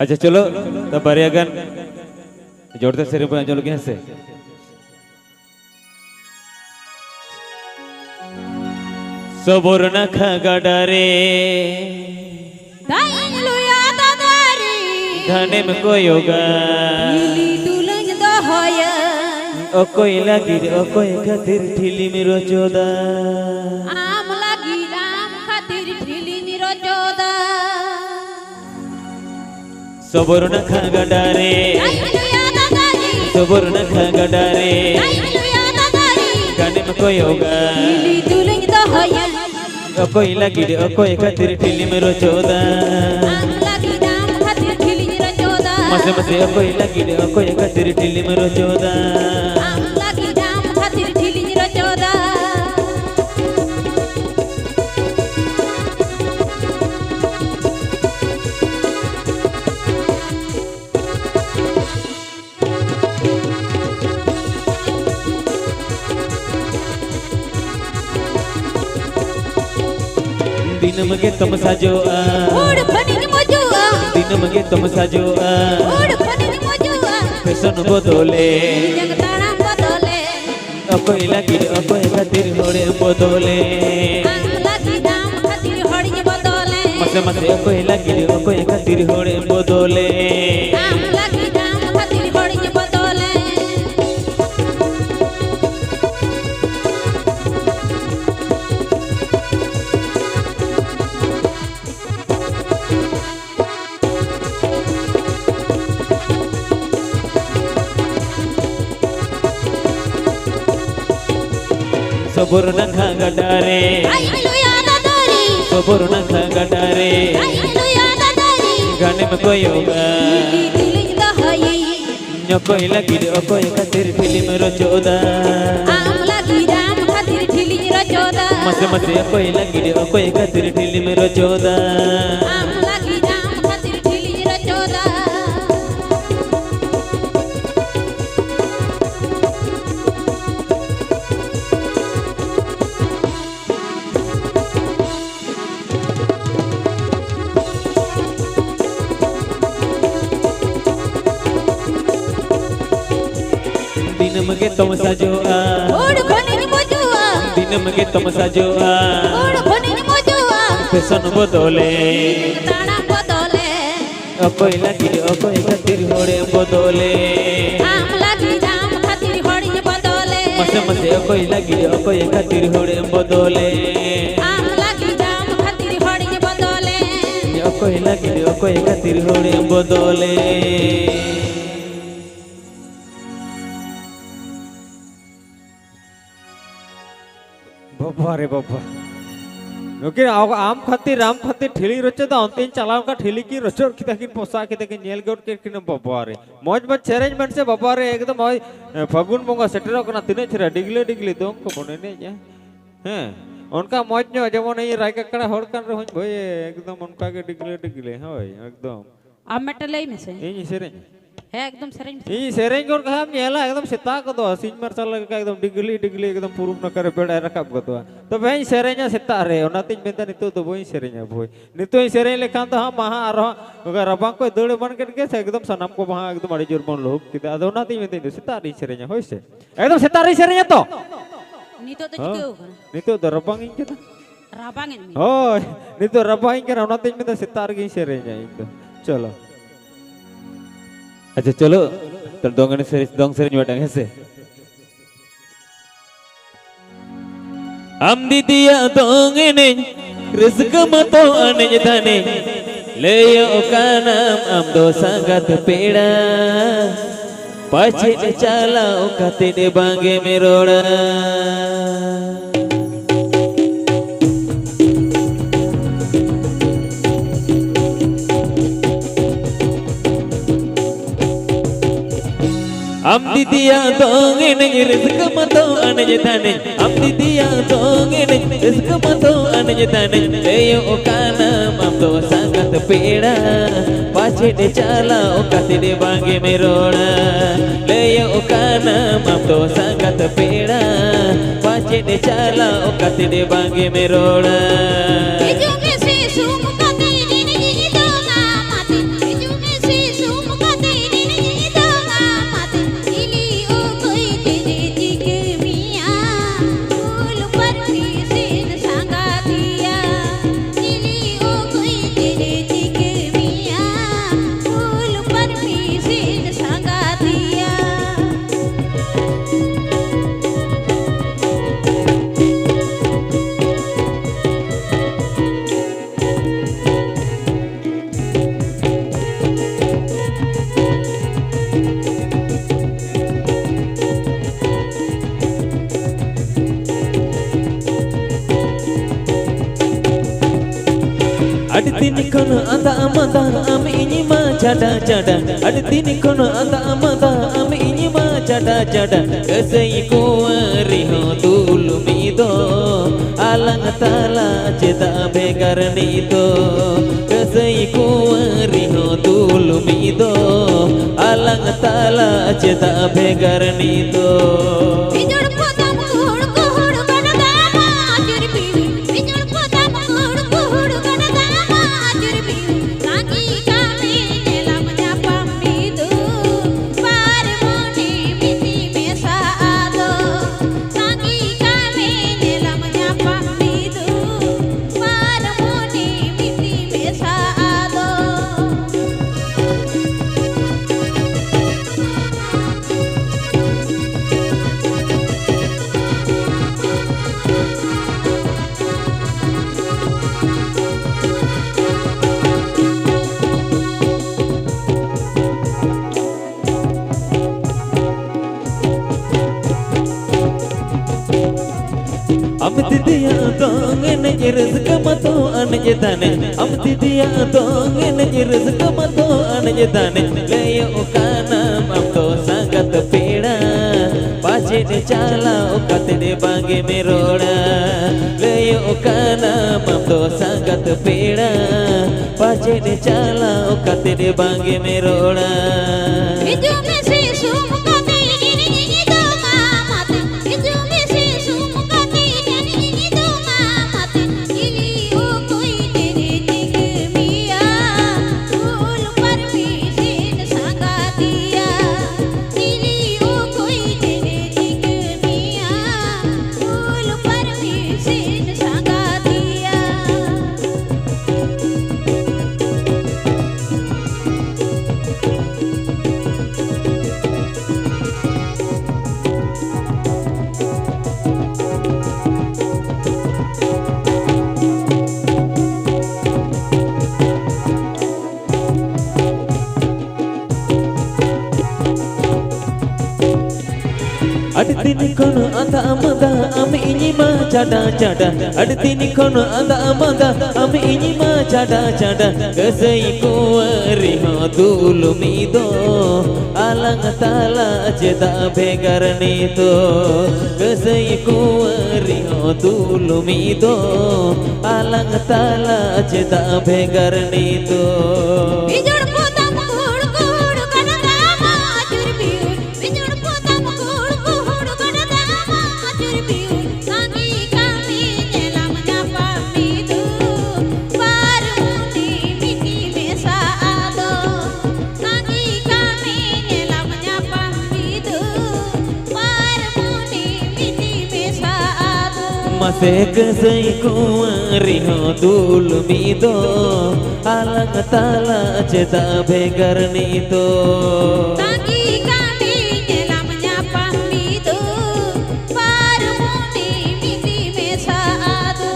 अच्छा चलो तब बारियागान जोड़ते सेरे पे आंचल लगे से सबोर नखा गडारे घने में कोई होगा ओ कोई लगी ओ कोई खातिर ठिली मेरो चोदा आम लगी राम खातिर ठिली मेरो चोदा सबोर नखा गडारे सबोर नखा गडारे घने में कोई होगा ओ कोई लगी ओ कोई खातिर ठिली मेरो चोदा मसे मसे ओ कोई लगी ओ कोई खातिर ठिली मेरो चोदा दिन मगे तुम साजो दिन मगे तुम साजो फैशन बदले कोई लगी कोई खातिर होड़े बदले मसे मसे कोई लगी कोई खातिर होड़े बदले सबोर नखा गडारे सबोर नखा गडारे गाने में कोई होगा न कोई लगी ओ कोई खातिर फिल्म रो चोदा मसे मसे कोई लगी ओ कोई खातिर फिल्म रो चोदा दिन मगे तुम साजो दिन मगे तुम साजो फैशन बदले कोई लगी कोई खातिर होड़े बदले मसे मसे कोई लगी कोई खातिर होड़े बदले कोई लगी कोई खातिर होड़े बदले बाबा रे बाबा नुकिन आम खातिर राम खातिर ठेली रचे दा अंतिम चलाव का ठेली की रचोर किता किन पोसा किता किन नेल गोट के किन बाबा रे मौज मत चैलेंज मन से बाबा रे एकदम फागुन बंगा सेटरो कना तिने छरा डिगले डिगले दों को बने ने जा हैं उनका मौज नो जेमन ये रायका कड़ा होड़ कान रे होय भई एकदम उनका के डिगले डिगले होय एकदम आ मेटलई में से ए सेरे है एकदम सेरेंज ई सेरेंज कोन कहा मेला एकदम सेता को दो सिंह मरसल का एकदम डिगली डिगली एकदम पुरुम न करे पेड़ा रकाब को तो भाई सेरेंज सेता रे ओनातिन मेता नितो तो बोई सेरेंज भोई नितो ई सेरेंज लेखान तो हम महा आरो रबांग को दौड़ बन के एकदम सनम को वहां एकदम अड़ी जोर बन लोग किदा ओनातिन मेते सेता री सेरेंज होय से एकदम सेता री सेरेंज तो नितो तो चिके हो नितो द रबांग इन के राबांग इन होय नितो रबांग के ओनातिन मेते सेता री सेरेंज एकदम चलो अच्छा चलो तर दोंगने से दोंग से निवटांगे से हम दिदिया दोंगने रिस्क मतो अने धने ले यो कानाम हम दो संगत पेड़ा पाछे चला ओ कते बांगे में रोड़ा हम दिदिया दोंगे नहीं रिस्क मतो अनज थाने हम दिदिया दोंगे नहीं रिस्क मतो अनज थाने ले यो काना हम तो संगत पेड़ा पाछे दे चला ओ कते बांगे में रोड़ा ले यो काना हम तो संगत पेड़ा पाछे दे चला ओ कते बांगे में रोड़ा बिजुगे से सुम कते जिनी जिनी दोंगा माते बिजुगे से ami inyima chada chada adini kono anda amada ami inyima chada chada kasai ko riho dulumido alang tala ceta begarnito kasai ko riho dulumido alang tala ceta begarnito Bijur potam kuhur kuhur gadadama ajur biu. Bijur potam kuhur kuhur gadadama ajur biu. Lagi kami nelam nyapam bidu. Parmoni miti mesa ado. Lagi kami nelam nyapam bidu. Parmoni miti mesa ado. Amtidiya dongen rezeki mato anjedane amtidiya dongen rezeki mato anjedane leyo kana mamto sangat peda pachine chala okatne bange meroda leyo kana mamto sangat peda pachine chala okatne bange meroda Iju mesi sumukati ini doma mati. Iju mesi sumukati ini doma mati. Ili ukoi diri tigmiya. Ul parmisin sangatia. Ili ukoi diri tigmiya. Ul parmisin sangatia. aditini kono anda amada ami inyima chada chada aditini kono anda amada ami inyima chada chada kasai ko riho dulumido alang tala ceta begarnito kasai ko riho dulumido alang tala ceta begarnito Bijur potam kuhur kuhur gadadama ajur biu. Bijur potam kuhur kuhur gadadama ajur biu. Lagi kami nelam nyapam bidu. Parmoni miti mesa ado. Lagi kami nelam nyapam bidu. Parmoni miti mesa ado. mase kasai ko riho dulumido alang tala ceta begarnito Lagi kami nelam nyapam bidu. Parmoni miti mesa ado.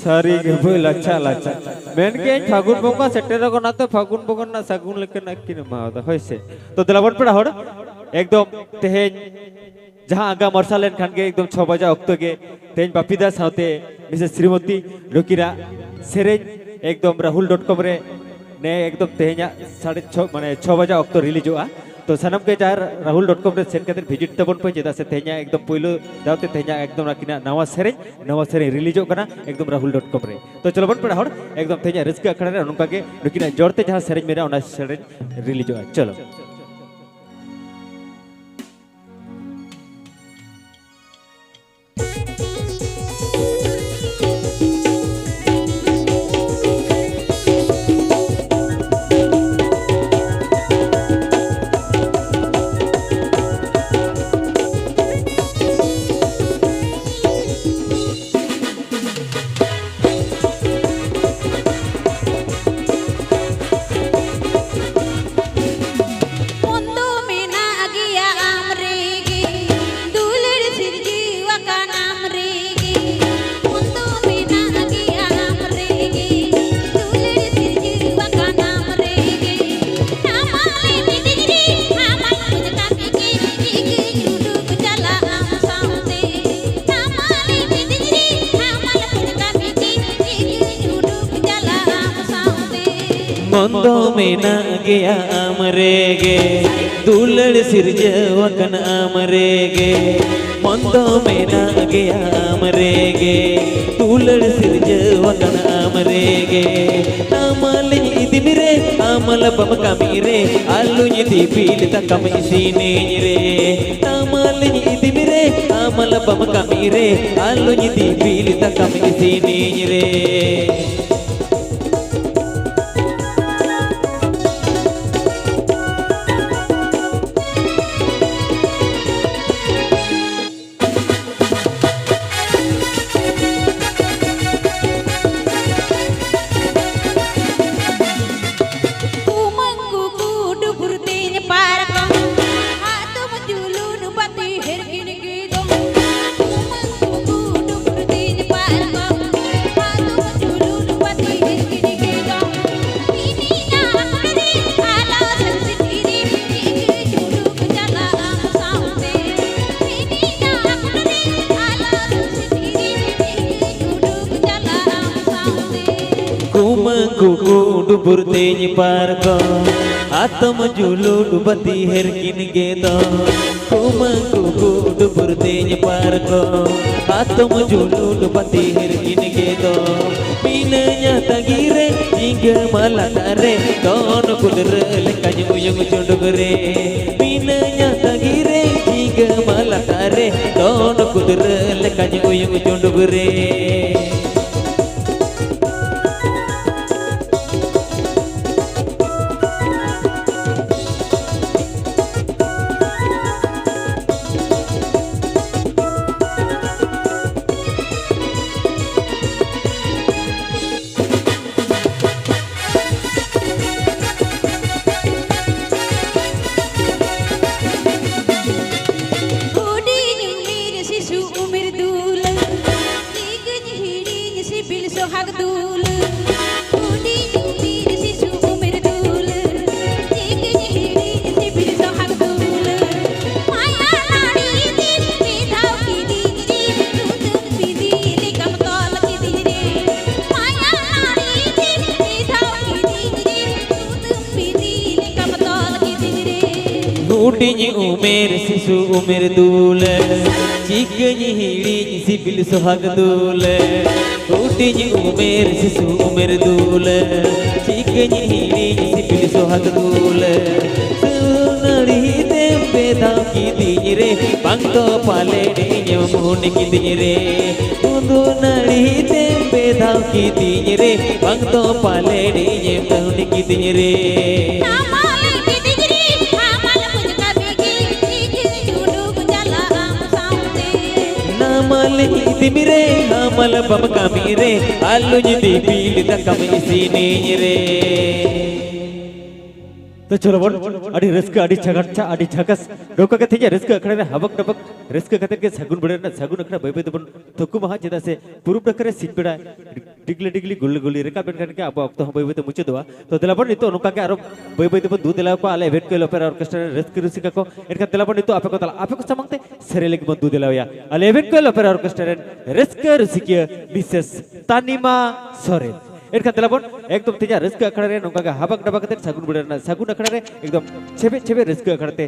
सारी गबे लच्छा लच्छा main के फागुन बंगा सेटेर को ना तो फागुन बंगा ना सागुन लेके ना कि ना मावदा होइसे तो दिलावन पड़ा होड़ एकदम तेहेन जहां आगा मरसालेन खान के एकदम 6 बजे अक्तो के तेहेन बापीदा साथे मिसेस श्रीमती रुकिरा सेरेज एकदम rahul.com रे ने एकदम तेहेन 6:30 माने 6 बजे अक्तो रिलीज हुआ तो सनम के चार rahul.com रे सेन खातिर विजिट तबन पे जेदा से तेहेन एकदम पहिलो दावते तेहेन एकदम राकिना नवा सेरेज रिलीज हो कना एकदम rahul.com रे तो चलो बन पड़ा होड़ एकदम तेहेन रिस्क अखड़ा रे उनका के रुकिना जोड़ते जहां सेरेज मेरा ओना सेरेज रिलीज हुआ चलो Mondo mena gea amarege Dulad sirjawakan amarege Mondo mena gea amarege Dulad sirjawakan amarege Namalin idimire amala bam kamire Alunya dipilita kam isine re Namalin idimire amala bam kamire Alunya dipilita kam isine re Kuku dubur tenya parko atom julu dubati herkin gedo kuku dubur tenya parko atom julu dubati herkin gedo minanya tagire jingga malatare don kudre lekanya uyung condogre minanya tagire jingga malatare don kudre lekanya uyung condogre Udinya umer sisu umer dule Cikanya hirinya sibil sohag dule Udinya umer sisu umer dule Cikanya hirinya sibil sohag dule Sunari tempe dao ki dinjire Pangto pale ninya mohon ki dinjire Undu nari tempe dao ki dinjire Pangto pale ninya mohon ki dinjire Namalin idimire amal bam kamire alunya dipilita kam isine re तो चलो बोल अड़ी risk अड़ी झगड़ा अड़ी झगस रोका के थिया रिस्क अखड़े ने हबक डबक रिस्क कतर के सगुन बड़े ना सगुन अखड़ा बेबे दबन थकु महा जेदा से पुरुप डकरे सिन बेड़ा डिगले डिगली गुल्ले गुल्ली रेका पेन करके अब तो हम बेबे तो मुचे दवा तो दिलापन नितो अनुका के आरो बेबे दबन दूध दिला को आले वेट के लोपर ऑर्केस्ट्रा रिस्क रुसिका को इनका दिलापन नितो आपे को समंगते सरेले के दूध दिला या आले वेट के लोपर ऑर्केस्ट्रा रिस्क रुसिकिया मिसेस तानिमा सोरेन इनका तेलाबन एकदम तेजा रिस्क अखड़े रे नोका हबक डबक ते सगुन बड़े ना सगुन अखड़े रे एकदम छेबे छेबे रिस्क अखड़ते